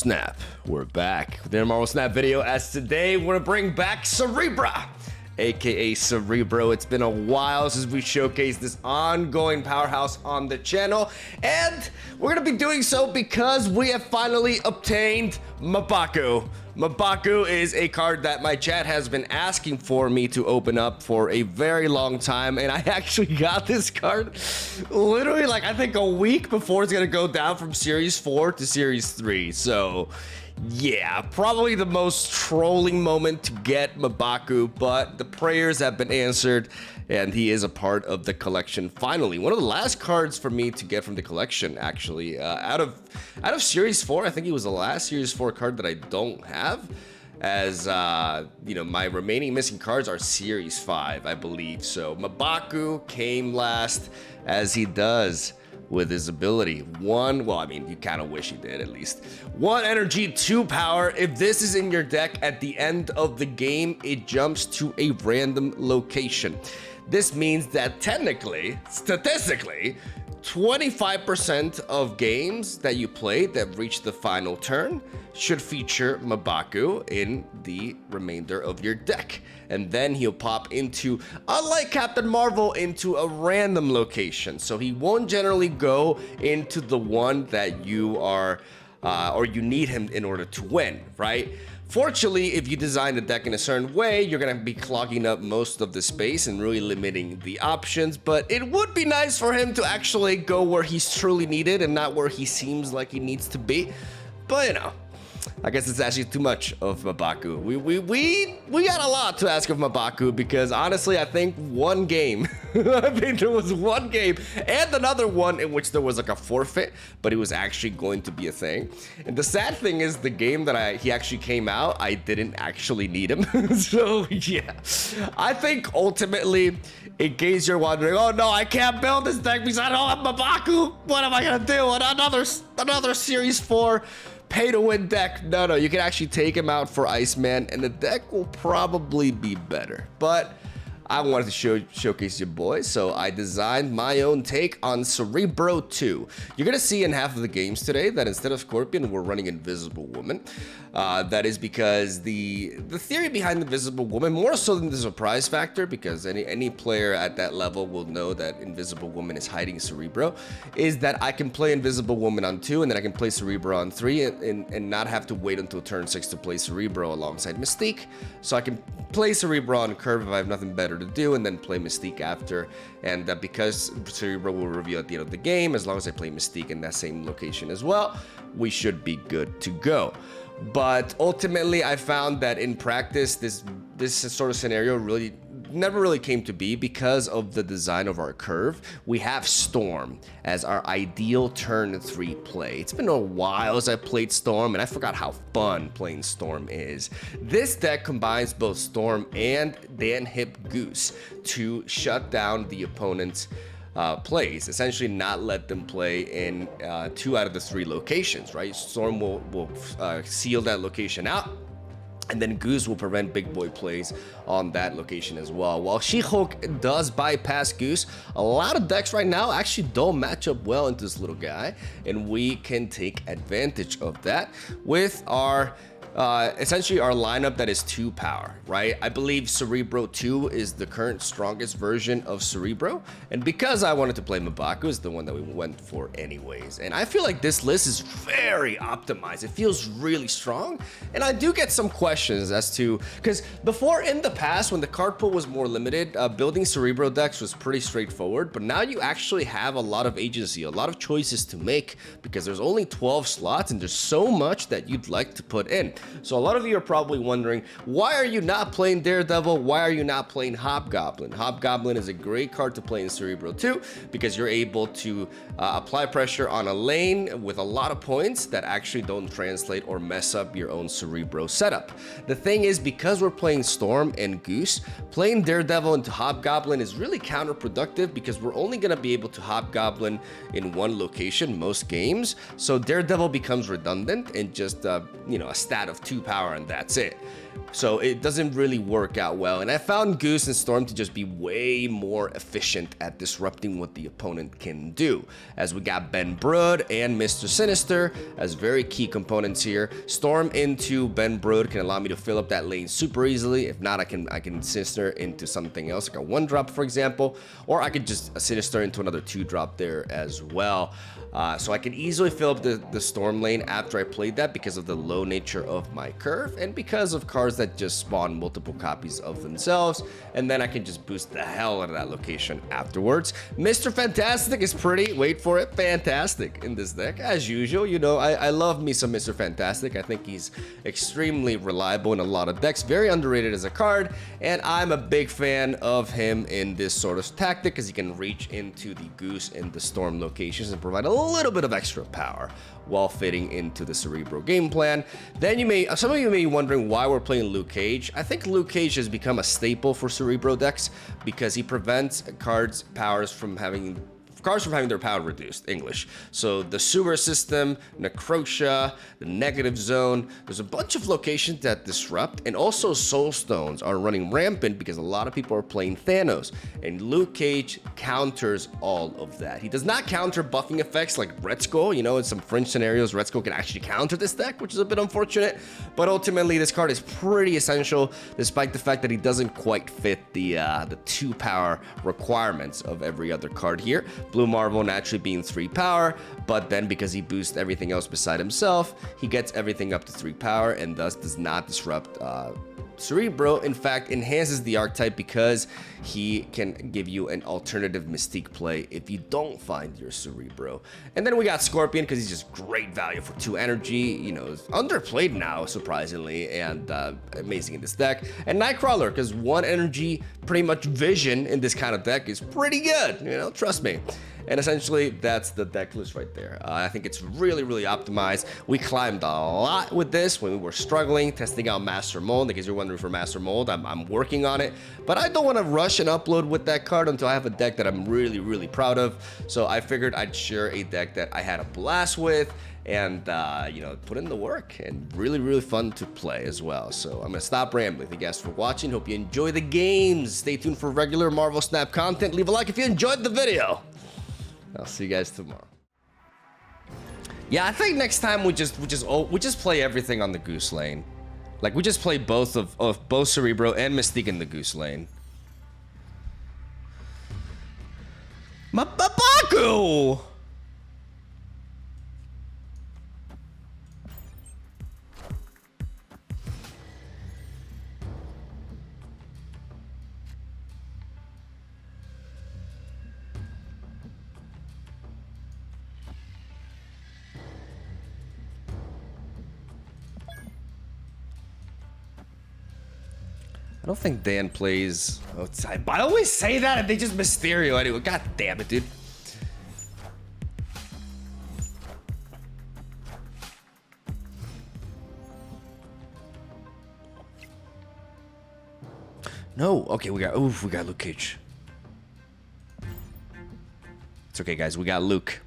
Snap. We're back with the Marvel Snap video, as today we're gonna bring back Cerebra, aka Cerebro. It's been a while since we showcased this ongoing powerhouse on the channel, and we're gonna be doing so because we have finally obtained BAKU. BAKU is a card that my chat has been asking for me to open up for a very long time, and I actually got this card literally like I think a week before it's gonna go down from Series 4 to Series 3. So yeah, probably the most trolling moment to get BAKU, but the prayers have been answered and he is a part of the collection finally. One of the last cards for me to get from the collection, actually, out of Series 4. I think he was the last Series 4 card that I don't have, as you know, my remaining missing cards are Series 5, I believe. So BAKU came last, as he does with his ability. Well, I mean, you kind of wish he did at least. 1 energy, 2 power. If this is in your deck at the end of the game, it jumps to a random location. This means that technically, statistically, 25% of games that you play that reach the final turn should feature BAKU in the remainder of your deck. And then he'll pop into, unlike Captain Marvel, into a random location. So he won't generally go into the one that you are, or you need him in order to win, right? Fortunately, if you design the deck in a certain way, you're gonna be clogging up most of the space and really limiting the options, but it would be nice for him to actually go where he's truly needed and not where he seems like he needs to be. But you know, I guess it's actually too much of BAKU. We got a lot to ask of BAKU, because honestly, I think one game, I think there was one game and another one in which there was like a forfeit, but it was actually going to be a thing. And the sad thing is, the game that he actually came out, I didn't actually need him. So yeah, I think ultimately, in case you're wondering, oh no, I can't build this deck because I don't have BAKU. What am I gonna do? Another Series 4 pay-to-win deck. No, you can actually take him out for Iceman, and the deck will probably be better. But I wanted to showcase your boy, so I designed my own take on Cerebro 2. You're gonna see in half of the games today that instead of Scorpion, we're running Invisible Woman. That is because the theory behind Invisible Woman, more so than the surprise factor, because any player at that level will know that Invisible Woman is hiding Cerebro, is that I can play Invisible Woman on 2, and then I can play Cerebro on 3, and not have to wait until turn 6 to play Cerebro alongside Mystique. So I can play Cerebro on curve if I have nothing better to do, and then play Mystique after. And because Cerebro will reveal at the end of the game, as long as I play Mystique in that same location as well, we should be good to go. But ultimately, I found that in practice, this sort of scenario never really came to be because of the design of our curve. We have Storm as our ideal turn 3 play. It's been a while as I played Storm, and I forgot how fun playing Storm is. This deck combines both Storm and Dan Hip Goose to shut down the opponent's plays, essentially not let them play in 2 out of the 3 locations, right? Storm will seal that location out, and then Goose will prevent big boy plays on that location as well. While She-Hulk does bypass Goose, a lot of decks right now actually don't match up well into this little guy, and we can take advantage of that with our essentially our lineup that is 2 power, right? I believe Cerebro 2 is the current strongest version of Cerebro, and because I wanted to play BAKU, is the one that we went for anyways. And I feel like this list is very optimized. It feels really strong, and I do get some questions as to, because before, in the past, when the card pool was more limited, building Cerebro decks was pretty straightforward, but now you actually have a lot of agency, a lot of choices to make, because there's only 12 slots and there's so much that you'd like to put in. So a lot of you are probably wondering, why are you not playing Daredevil? Why are you not playing Hobgoblin? Hobgoblin is a great card to play in Cerebro 2 because you're able to apply pressure on a lane with a lot of points that actually don't translate or mess up your own Cerebro setup. The thing is, because we're playing Storm and Goose, playing Daredevil into Hobgoblin is really counterproductive because we're only going to be able to Hobgoblin in one location most games. So Daredevil becomes redundant and just, you know, a stat of 2 power and that's it. So it doesn't really work out well. And I found Goose and Storm to just be way more efficient at disrupting what the opponent can do. As we got Ben Brood and Mr. Sinister as very key components here. Storm into Ben Brood can allow me to fill up that lane super easily. If not, I can Sinister into something else, like a 1-drop, for example. Or I could just Sinister into another 2-drop there as well. So I can easily fill up the Storm lane after I played that because of the low nature of my curve and because of cards that just spawn multiple copies of themselves, and then I can just boost the hell out of that location afterwards. Mr. Fantastic is pretty, wait for it, fantastic in this deck as usual. You know, I love me some Mr. Fantastic. I think he's extremely reliable in a lot of decks, very underrated as a card, and I'm a big fan of him in this sort of tactic because he can reach into the Goose and the Storm locations and provide a little bit of extra power while fitting into the Cerebro game plan. Then some of you may be wondering why we're playing Luke Cage. I think Luke Cage has become a staple for Cerebro decks because he prevents cards' powers from having their power reduced, English. So the sewer system, Necrotia, the negative zone, there's a bunch of locations that disrupt, and also soul stones are running rampant because a lot of people are playing Thanos, and Luke Cage counters all of that. He does not counter buffing effects like Red Skull. You know, in some fringe scenarios, Red Skull can actually counter this deck, which is a bit unfortunate, but ultimately this card is pretty essential despite the fact that he doesn't quite fit the 2 power requirements of every other card here. Blue Marvel naturally being 3 power, but then because he boosts everything else beside himself, he gets everything up to 3 power and thus does not disrupt Cerebro. In fact, enhances the archetype because he can give you an alternative Mystique play if you don't find your Cerebro. And then we got Scorpion because he's just great value for 2 energy. You know, underplayed now, surprisingly, and amazing in this deck. And Nightcrawler because 1 energy, pretty much vision in this kind of deck is pretty good. You know, trust me. And essentially, that's the deck list right there. I think it's really, really optimized. We climbed a lot with this when we were struggling, testing out Master Mold. In case you're wondering for Master Mold, I'm working on it. But I don't want to rush and upload with that card until I have a deck that I'm really, really proud of. So I figured I'd share a deck that I had a blast with and, you know, put in the work and really, really fun to play as well. So I'm going to stop rambling. Thank you guys for watching. Hope you enjoy the games. Stay tuned for regular Marvel Snap content. Leave a like if you enjoyed the video. I'll see you guys tomorrow. Yeah, I think next time we just play everything on the Goose lane. Like we just play both of both Cerebro and Mystique in the Goose lane. My BAKU! I don't think Dan plays outside. I always say that and they just Mysterio anyway. God damn it, dude. No. Okay, we got Luke Cage. It's okay, guys. We got Luke.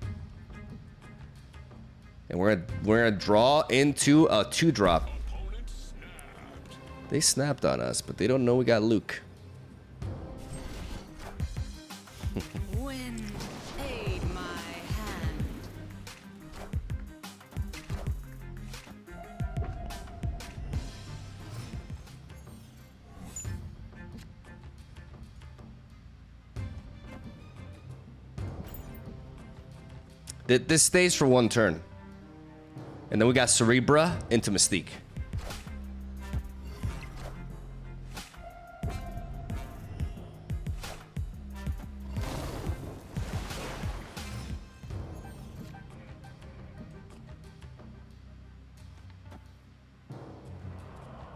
And we're gonna draw into a 2-drop. They snapped on us, but they don't know we got Luke. Wind, aid my hand. This stays for 1 turn. And then we got Cerebra into Mystique.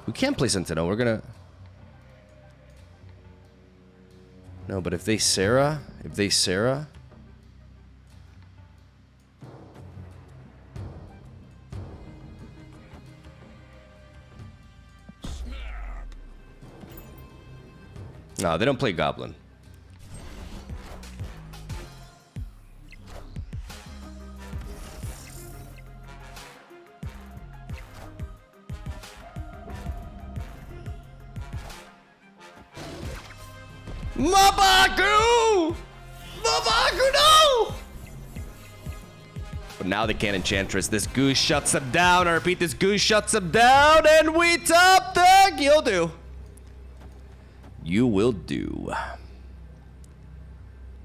We can't play Sentinel. We're gonna... No, but if they Sarah... No, they don't play Goblin. BAKU! BAKU, no! But now they can't Enchantress. This goose shuts them down. I repeat, this goose shuts them down, and we top deck. You'll do. You will do.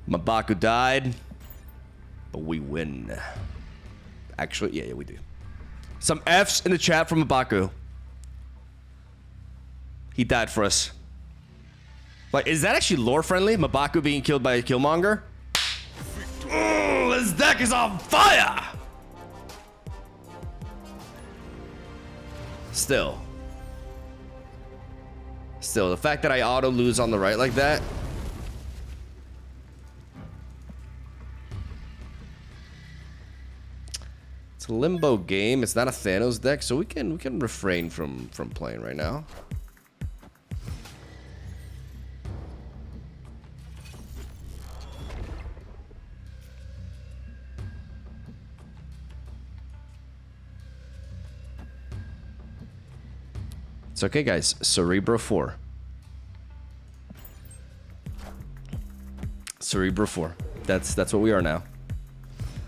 BAKU died, but we win. Actually, yeah, we do. Some F's in the chat from BAKU. He died for us. Like, is that actually lore friendly? BAKU being killed by a Killmonger? This deck is on fire! Still, the fact that I auto lose on the right like that. It's a limbo game. It's not a Thanos deck, so we can refrain from playing right now. It's okay, guys. Cerebro 4. Cerebro 4. That's what we are now.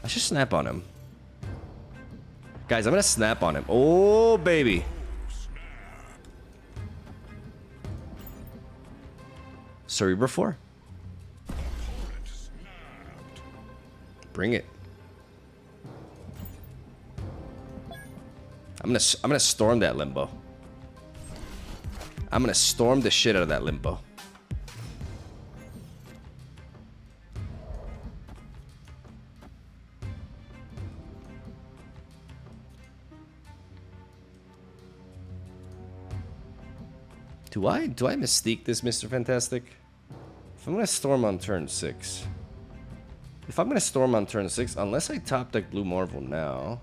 I should snap on him. Guys, I'm gonna snap on him. Oh, baby. Cerebro 4. Bring it. I'm gonna storm that limbo. I'm gonna storm the shit out of that limbo. Do I mystique this, Mr. Fantastic? If I'm gonna storm on turn 6. If I'm gonna storm on turn 6, unless I top deck Blue Marvel now.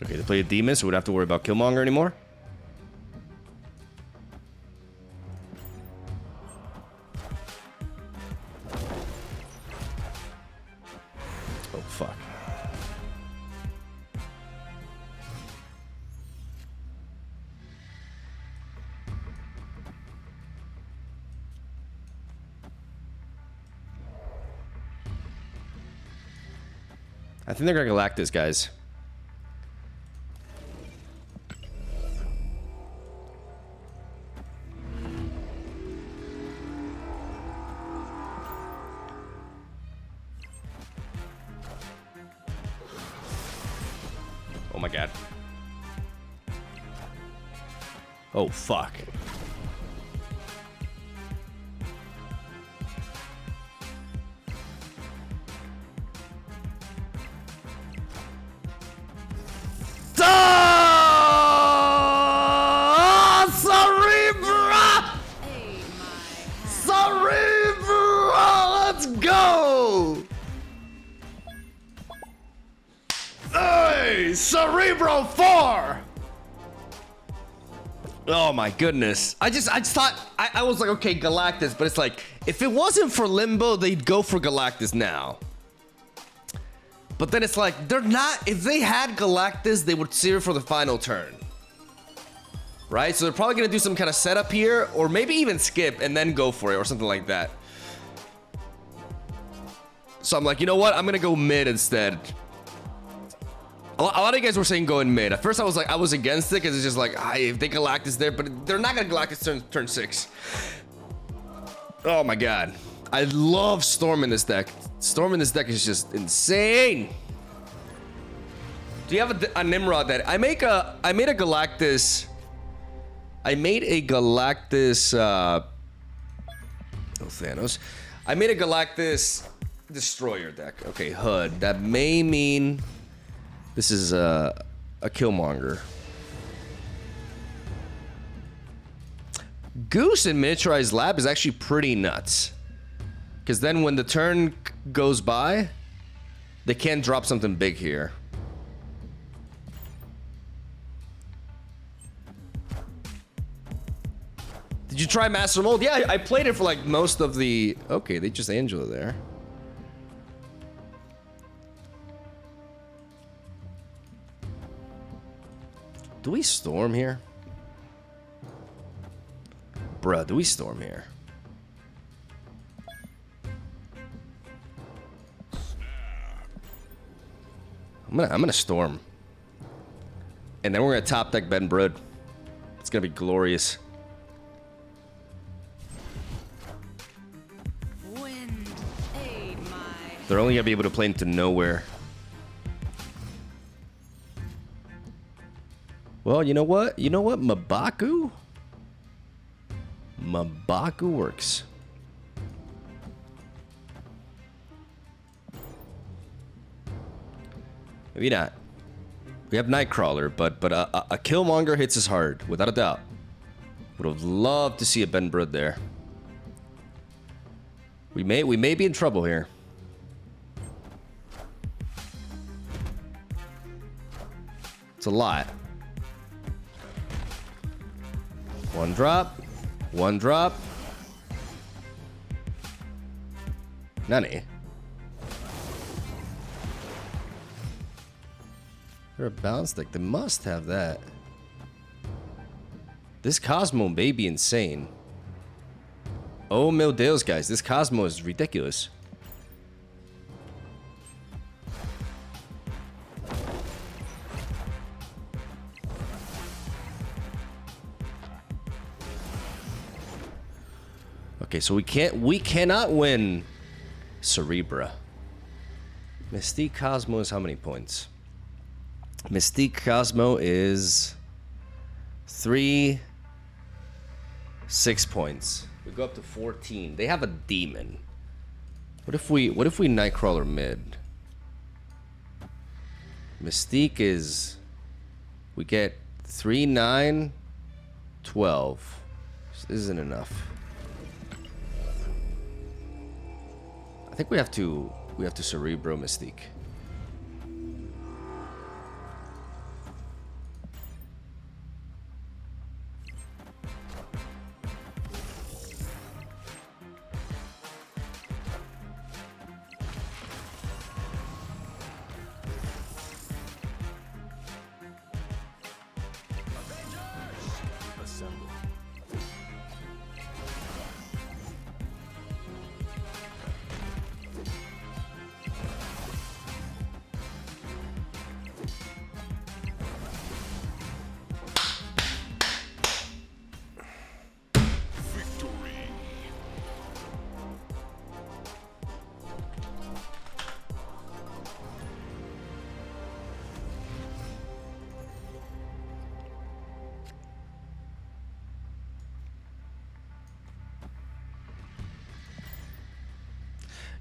Okay, they play a demon, so we don't have to worry about Killmonger anymore. Oh, fuck. I think they're gonna Galactus, guys. Oh my god. Oh fuck. Cerebra! Cerebra! Let's go! Hey! Cerebro 4! Oh my goodness. I just thought, I was like, okay, Galactus, but it's like, if it wasn't for Limbo, they'd go for Galactus now. But then it's like, they're not, if they had Galactus, they would save it for the final turn. Right? So they're probably gonna do some kind of setup here, or maybe even skip and then go for it, or something like that. So I'm like, you know what? I'm gonna go mid instead. A lot of you guys were saying going mid. At first I was like, I was against it, because it's just like, if they Galactus there, but they're not gonna Galactus turn 6. Oh my god. I love Storm in this deck. Storm in this deck is just insane. Do you have a Nimrod that I made a Galactus? I made a Galactus. Oh, Thanos. I made a Galactus Destroyer deck. Okay, HUD. That may mean this is a Killmonger. Goose in Miniaturized Lab is actually pretty nuts. Because then when the turn goes by, they can't drop something big here. Did you try Master Mold? Yeah, I played it for like most of the... Okay, they just Angela there. Do we storm here? Bruh, do we storm here? I'm gonna storm. And then we're gonna top deck Ben Brood. It's gonna be glorious. Wind, aid my They're only gonna be able to play into nowhere. Well, you know what? You know what? MegaMogwai? MegaMogwai works. Maybe not. We have Nightcrawler, but a Killmonger hits us hard, without a doubt. Would have loved to see a Ben Brood there. We may be in trouble here. It's a lot. One drop. One drop. Nani. They're a balance deck. They must have that. This Cosmo may be insane. Oh, meu Deus, guys. This Cosmo is ridiculous. Okay, so we cannot win Cerebra. Mystique Cosmo is how many points? Mystique Cosmo is 6 points. We go up to 14. They have a demon. What if we Nightcrawler mid? Mystique is, we get 3, 9, 12. This isn't enough. I think we have to Cerebro Mystique.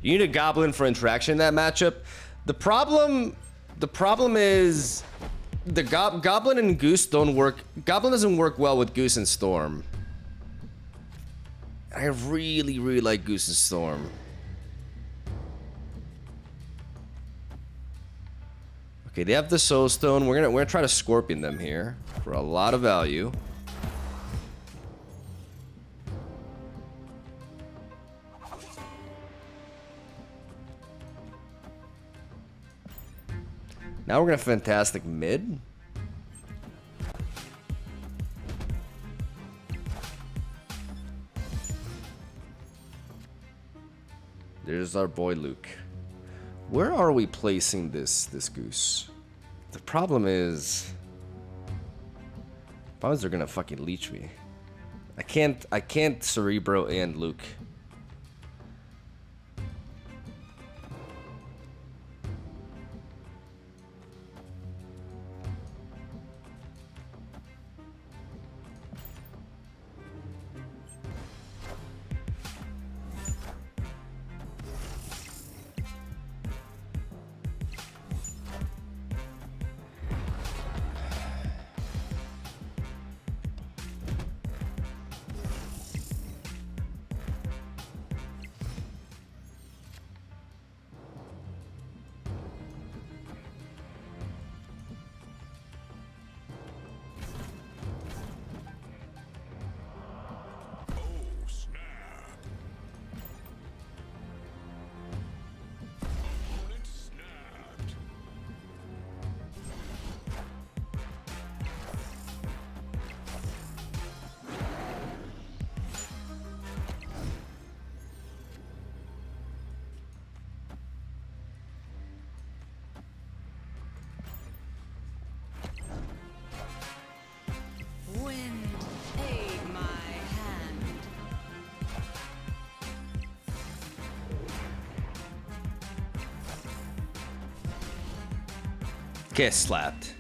You need a Goblin for interaction in that matchup. The problem is the Goblin and Goose don't work. Goblin doesn't work well with Goose and Storm. I really like Goose and Storm. Okay, they have the Soul Stone. We're gonna try to Scorpion them here for a lot of value. Now we're gonna Fantastic mid. There's our boy Luke. Where are we placing this Goose? The problem is they're gonna fucking leech me. I can't Cerebro and Luke. Get slapped.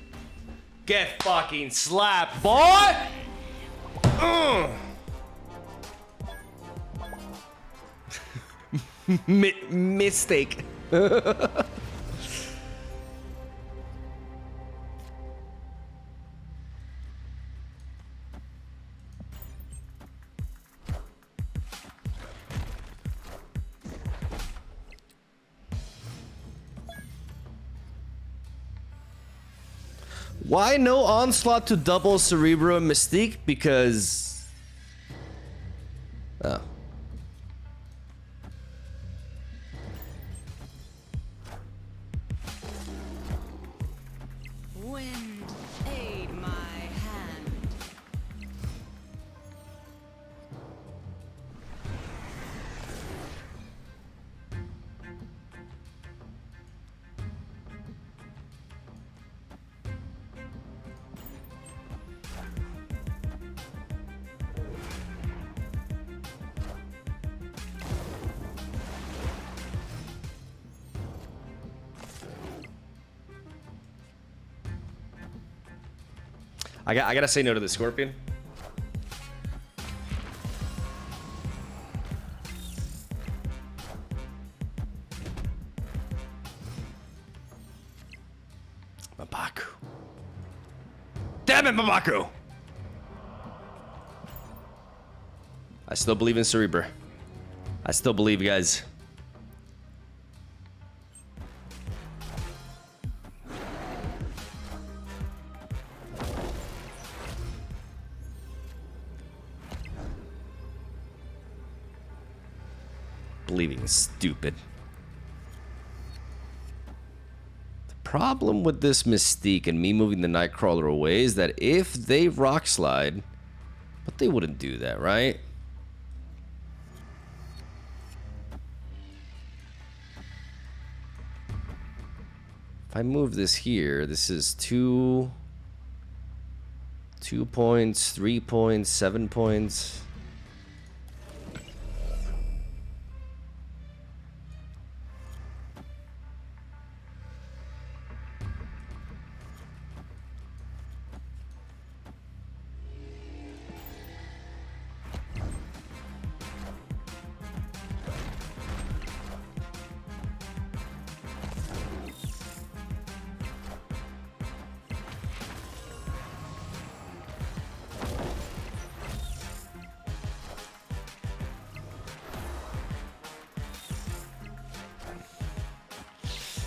Get fucking slapped, boy! Mistake. Why no onslaught to double Cerebro and Mystique? Because... Oh. Wind, aid my hand. I gotta say no to the Scorpion. BAKU. Damn it, BAKU! I still believe in Cerebra. I still believe, guys. Believing is stupid. The problem with this Mystique and me moving the Nightcrawler away is that if they rock slide, but they wouldn't do that, right? If I move this here, this is 2 points, 3 points, 7 points.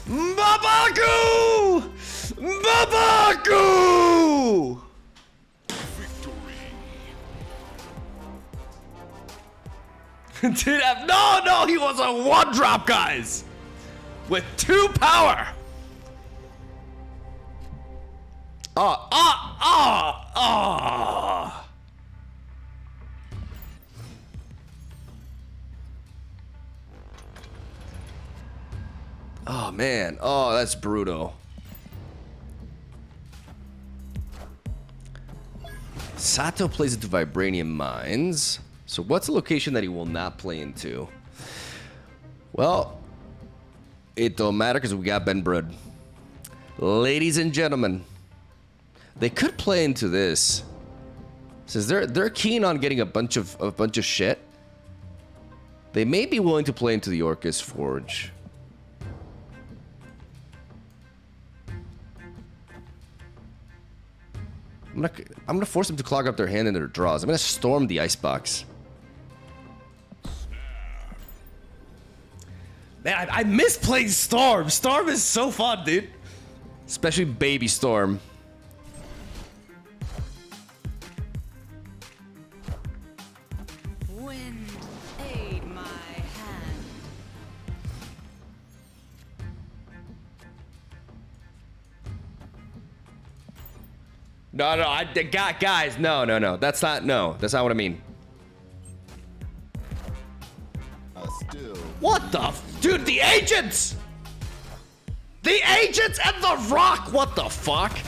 BAKU! BAKU! Dude, no, he was a 1-drop, guys! With 2 power! Oh, man. Oh, that's brutal. Sato plays into Vibranium Mines. So what's a location that he will not play into? Well, it don't matter because we got Ben Brood. Ladies and gentlemen, they could play into this. Says they're keen on getting a bunch of shit. They may be willing to play into the Orcus Forge. I'm gonna force them to clog up their hand in their draws. I'm gonna storm the icebox. Man, I miss playing Storm. Storm is so fun, dude. Especially Baby Storm. Wind, aid my hand. No, guys, no. That's not what I mean. What the dude, the agents! The agents and the rock, what the fuck?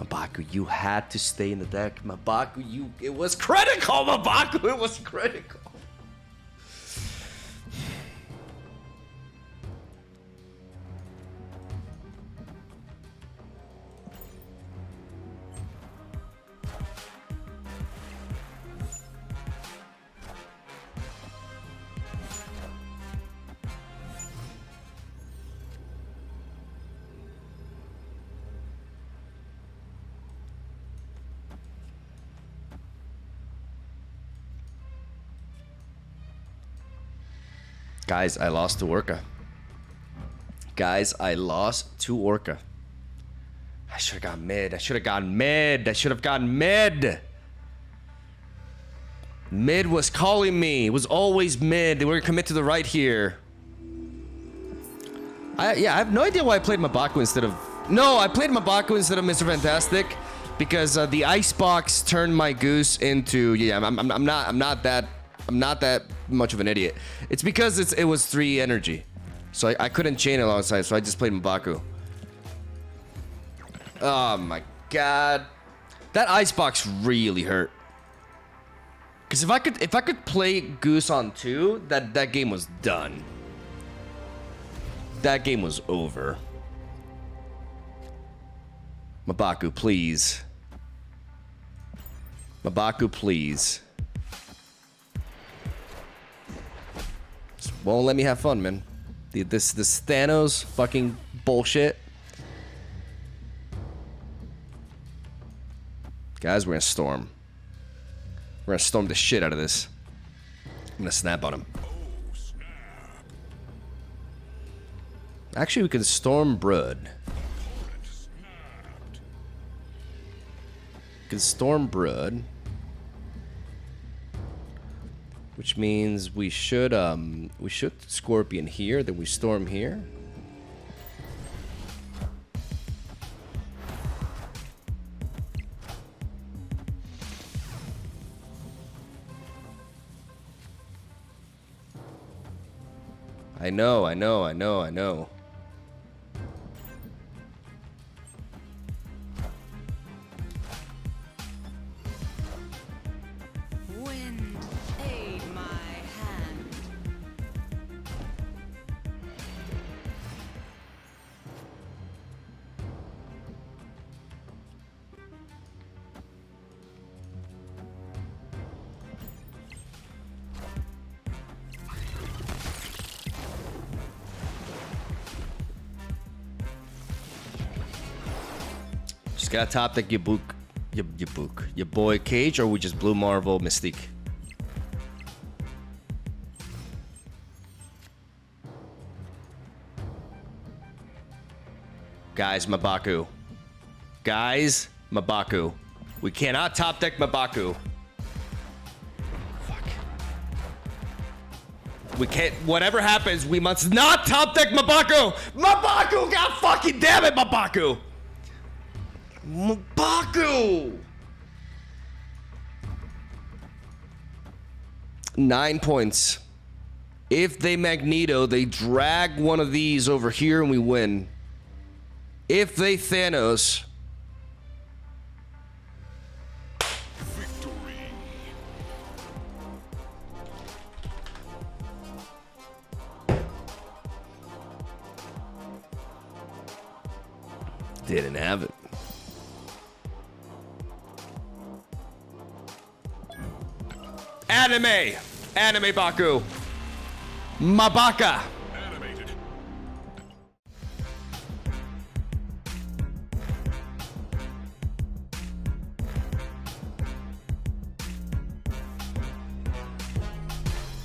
Mabaku, you had to stay in the deck. Mabaku, it was critical, Mabaku, it was critical. Guys, I lost to Orca. Guys, I lost to Orca. I should have gone mid. I should have gone mid. I should have gone mid. Mid was calling me. It was always mid. They were gonna commit to the right here. I have no idea why I played Mabaku instead of... No, I played Mabaku instead of Mr. Fantastic because the icebox turned my goose into... Yeah, I'm not that much of an idiot. It's because it was 3 energy. So I couldn't chain alongside, so I just played Mabaku. Oh my god. That icebox really hurt. Cause if I could play Goose on 2, that game was done. That game was over. Mabaku, please. Mabaku, please. Just won't let me have fun, man. This Thanos fucking bullshit. Guys, we're gonna storm. We're gonna storm the shit out of this. I'm gonna snap on him. Actually, we can storm Brood. We can storm Brood. Which means we should Scorpion here, then we storm here. I know. Wind, aid my hand. Just gotta top deck your boy Cage, or we just Blue Marvel Mystique. Guys, Mabaku. Guys, Mabaku. We cannot top deck Mabaku. Fuck. We can't. Whatever happens, we must not top deck Mabaku. Mabaku! God fucking damn it, Mabaku! Mabaku! 9 points. If they Magneto, they drag one of these over here and we win. If they Thanos... Victory. Didn't have it. Anime Baku. Mabaka.